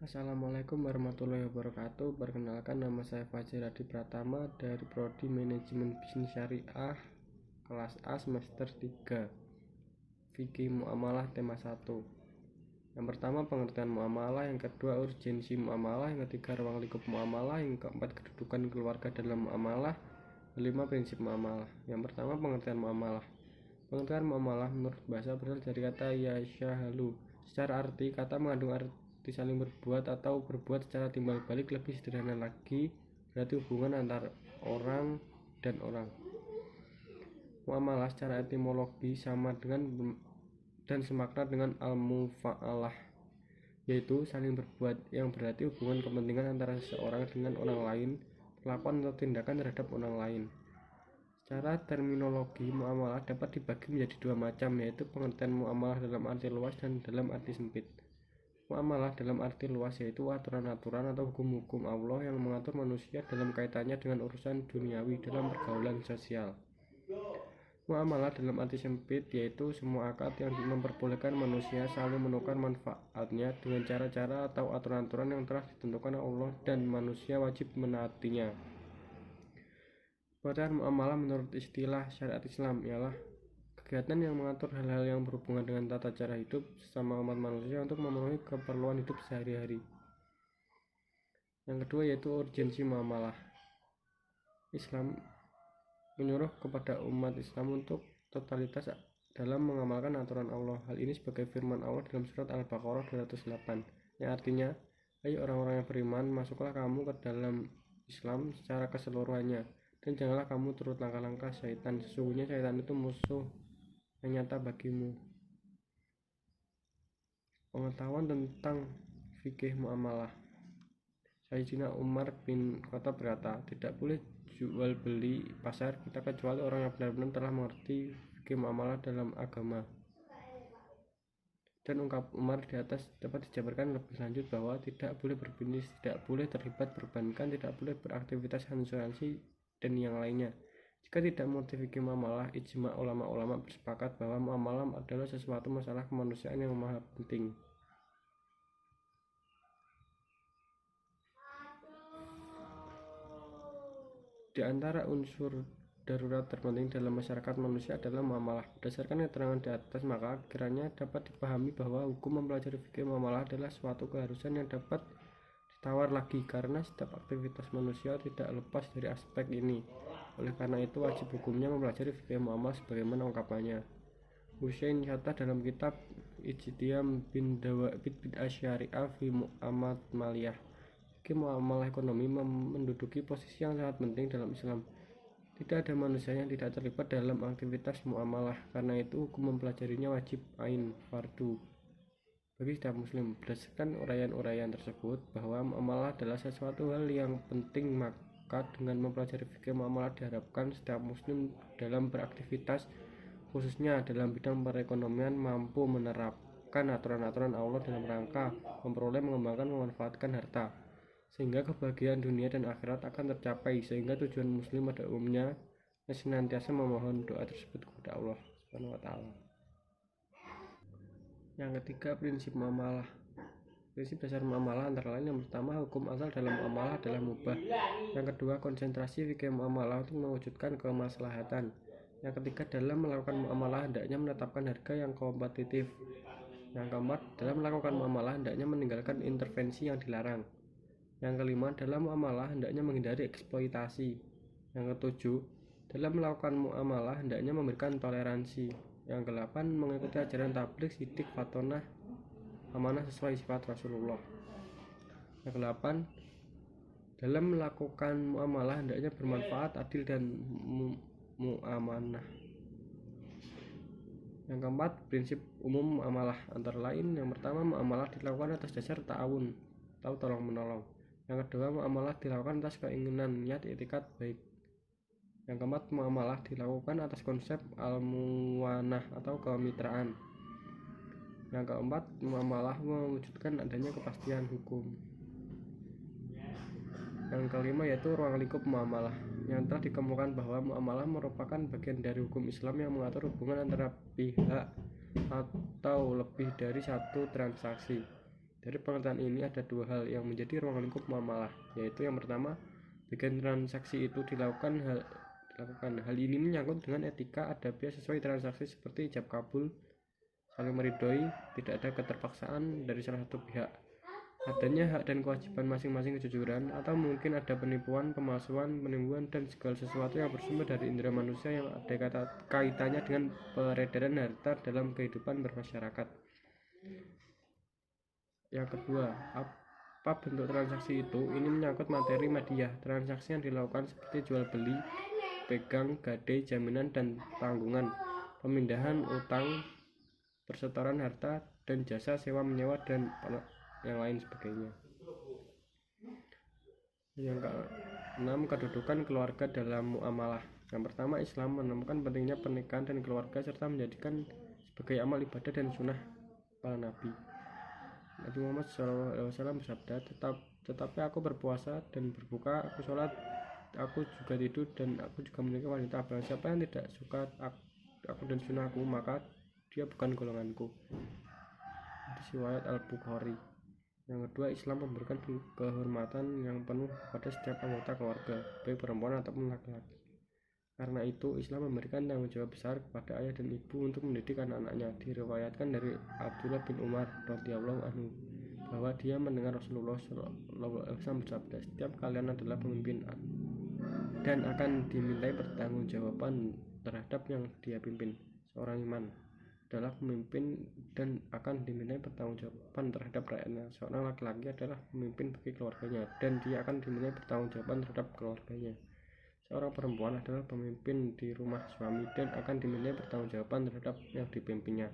Assalamualaikum warahmatullahi wabarakatuh. Perkenalkan, nama saya Fajar Adi Pratama dari Prodi Manajemen Bisnis Syariah kelas A semester 3 Fikih Muamalah tema 1. Yang pertama, pengertian muamalah. Yang kedua, urgensi muamalah. Yang ketiga, ruang lingkup muamalah. Yang keempat, kedudukan keluarga dalam muamalah. Kelima, prinsip muamalah. Yang pertama, pengertian muamalah. Pengertian muamalah menurut bahasa berasal dari kata yashahalu. Secara arti, kata mengandung arti saling berbuat atau berbuat secara timbal balik. Lebih sederhana lagi, berarti hubungan antar orang dan orang. Muamalah secara etimologi sama dengan dan semakna dengan al-mufa'alah, yaitu saling berbuat, yang berarti hubungan kepentingan antara seseorang dengan orang lain, perlakuan atau tindakan terhadap orang lain. Secara terminologi, muamalah dapat dibagi menjadi dua macam, yaitu pengertian muamalah dalam arti luas dan dalam arti sempit. Muamalah dalam arti luas yaitu aturan-aturan atau hukum-hukum Allah yang mengatur manusia dalam kaitannya dengan urusan duniawi dalam pergaulan sosial. Muamalah dalam arti sempit yaitu semua akad yang memperbolehkan manusia saling menukar manfaatnya dengan cara-cara atau aturan-aturan yang telah ditentukan Allah dan manusia wajib menaatinya. Pengertian muamalah menurut istilah syariat Islam ialah kegiatan yang mengatur hal-hal yang berhubungan dengan tata cara hidup sesama umat manusia untuk memenuhi keperluan hidup sehari-hari. Yang kedua yaitu urgensi muamalah. Islam menyuruh kepada umat Islam untuk totalitas dalam mengamalkan aturan Allah. Hal ini sebagai firman Allah dalam surat Al-Baqarah 208, yang artinya, "Hai orang-orang yang beriman, masuklah kamu ke dalam Islam secara keseluruhannya, dan janganlah kamu turut langkah-langkah syaitan. Sesungguhnya syaitan itu musuh yang nyata bagimu." Pengetahuan tentang fikih muamalah. Sayyidina Umar bin Khattab berkata, "Tidak boleh jual beli pasar kita kecuali orang yang benar-benar telah mengerti fikih muamalah dalam agama." Dan ungkap Umar di atas dapat dijabarkan lebih lanjut bahwa tidak boleh berbisnis, tidak boleh terlibat perbankan, tidak boleh beraktivitas asuransi dan yang lainnya. Jika tidak mengerti fikih muamalah, ijma ulama-ulama bersepakat bahwa muamalah adalah sesuatu masalah kemanusiaan yang maha penting. Di antara unsur darurat terpenting dalam masyarakat manusia adalah muamalah. Berdasarkan keterangan di atas, maka kiranya dapat dipahami bahwa hukum mempelajari fikih muamalah adalah suatu keharusan yang dapat ditawar lagi, karena setiap aktivitas manusia tidak lepas dari aspek ini. Oleh karena itu, wajib hukumnya mempelajari fikih muamalah sebagaimana ungkapannya Husain Shattah dalam kitab Ijtihad bin Dawabit Bid'ah Syariah fi Mu'amalat Maliyah. Fikih muamalah ekonomi menduduki posisi yang sangat penting dalam Islam. Tidak ada manusia yang tidak terlibat dalam aktivitas muamalah. Karena itu, hukum mempelajarinya wajib ain fardu bagi setiap muslim. Berdasarkan uraian-uraian tersebut bahwa muamalah adalah sesuatu hal yang penting, maka dengan mempelajari fikih muamalah diharapkan setiap muslim dalam beraktivitas, khususnya dalam bidang perekonomian, mampu menerapkan aturan-aturan Allah dalam rangka memperoleh, mengembangkan, memanfaatkan harta, sehingga kebahagiaan dunia dan akhirat akan tercapai, sehingga tujuan muslim pada umumnya senantiasa memohon doa tersebut kepada Allah Subhanahu wa Ta'ala. Yang ketiga, prinsip muamalah. Prinsip dasar muamalah antara lain: yang pertama, hukum asal dalam muamalah adalah mubah. Yang kedua, konsentrasi fikih muamalah untuk mewujudkan kemaslahatan. Yang ketiga, dalam melakukan muamalah hendaknya menetapkan harga yang kompetitif. Yang keempat, dalam melakukan muamalah hendaknya meninggalkan intervensi yang dilarang. Yang kelima, dalam muamalah hendaknya menghindari eksploitasi. Yang ketujuh, dalam melakukan muamalah hendaknya memberikan toleransi. Yang kedelapan, mengikuti ajaran tabligh, sidik, fatonah, amanah sesuai sifat Rasulullah. Yang kedelapan, dalam melakukan muamalah hendaknya bermanfaat, adil, dan muamanah. Yang keempat, prinsip umum muamalah antara lain: yang pertama, muamalah dilakukan atas dasar ta'awun atau tolong-menolong. Yang kedua, muamalah dilakukan atas keinginan, niat, i'tikad baik. Yang keempat, muamalah dilakukan atas konsep al-muwanah atau kemitraan. Yang keempat, muamalah mewujudkan adanya kepastian hukum. Yang kelima yaitu ruang lingkup muamalah, yang telah dikemukakan bahwa muamalah merupakan bagian dari hukum Islam yang mengatur hubungan antara pihak atau lebih dari satu transaksi. Dari pengertian ini ada dua hal yang menjadi ruang lingkup muamalah, yaitu yang pertama, bagian transaksi itu dilakukan hal ini menyangkut dengan etika adabiah sesuai transaksi seperti ijab kabul, saling meridhoi, tidak ada keterpaksaan dari salah satu pihak, adanya hak dan kewajiban masing-masing, kejujuran, atau mungkin ada penipuan, pemalsuan, penipuan, dan segala sesuatu yang bersumber dari indera manusia yang ada kaitannya dengan peredaran harta dalam kehidupan bermasyarakat. Yang kedua, apa bentuk transaksi itu? Ini menyangkut materi media. Transaksi yang dilakukan seperti jual beli, pegang, gadai, jaminan dan tanggungan, pemindahan utang, persetoran harta dan jasa, sewa menyewa, dan yang lain sebagainya. Yang keenam, kedudukan keluarga dalam muamalah. Yang pertama, Islam menemukan pentingnya pernikahan dan keluarga serta menjadikan sebagai amal ibadah dan sunnah para nabi. Nabi Muhammad SAW bersabda, tetapi aku berpuasa dan berbuka, aku sholat, aku juga tidur, dan aku juga menikahi wanita. Barang siapa yang tidak suka aku dan sunnahku, maka dia bukan golonganku. Riwayat Al-Bukhari. Yang kedua, Islam memberikan kehormatan yang penuh pada setiap anggota keluarga, baik perempuan ataupun laki-laki. Karena itu, Islam memberikan tanggung jawab besar kepada ayah dan ibu untuk mendidik anak-anaknya. Diriwayatkan dari Abdullah bin Umar radhiyallahu anhu bahwa dia mendengar Rasulullah SAW bersabda, setiap kalian adalah pemimpin dan akan dimintai pertanggungjawaban terhadap yang dia pimpin. Seorang iman adalah pemimpin dan akan dimintai pertanggungjawaban terhadap rakyatnya. Seorang laki-laki adalah pemimpin bagi keluarganya dan dia akan dimintai pertanggungjawaban terhadap keluarganya. Seorang perempuan adalah pemimpin di rumah suami dan akan dimintai pertanggungjawaban terhadap yang dipimpinnya.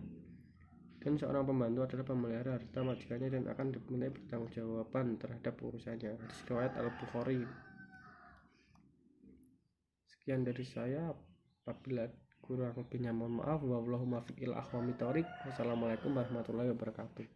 Dan seorang pembantu adalah pemelihara harta majikannya dan akan dimintai pertanggungjawaban terhadap urusannya. Hadis riwayat Al-Bukhari. Sekian dari saya. Apabila kurang lebihnya mohon maaf. Wallahul muwaffiq ila aqwamit thoriq. Wassalamualaikum warahmatullahi wabarakatuh.